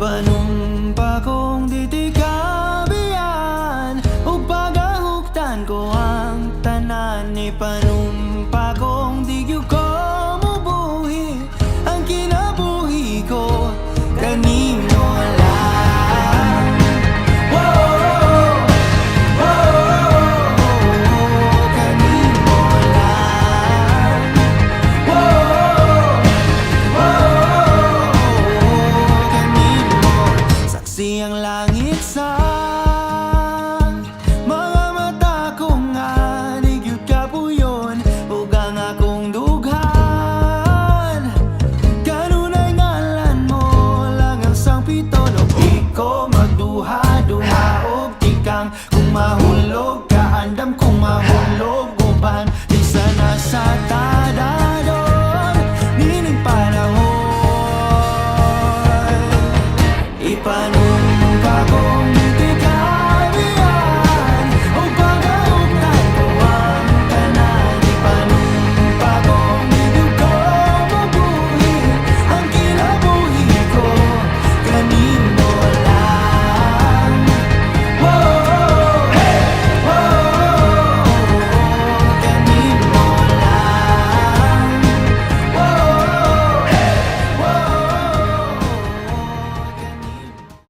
Panumpa kong ditikabian ug pagahuktan ko ang tanan. Ni panumpa kong di gyud ko mubuhi ang kinabuhi ko kanimo lang. Kanimo lang. Kanimo saksi ang langit sa mga mata ko nga di gyud kapuyon ug ang akong dughan. Kanunay ngalan mo lang ang sangpiton ug di ko magduha-duha og tikang kung mahuli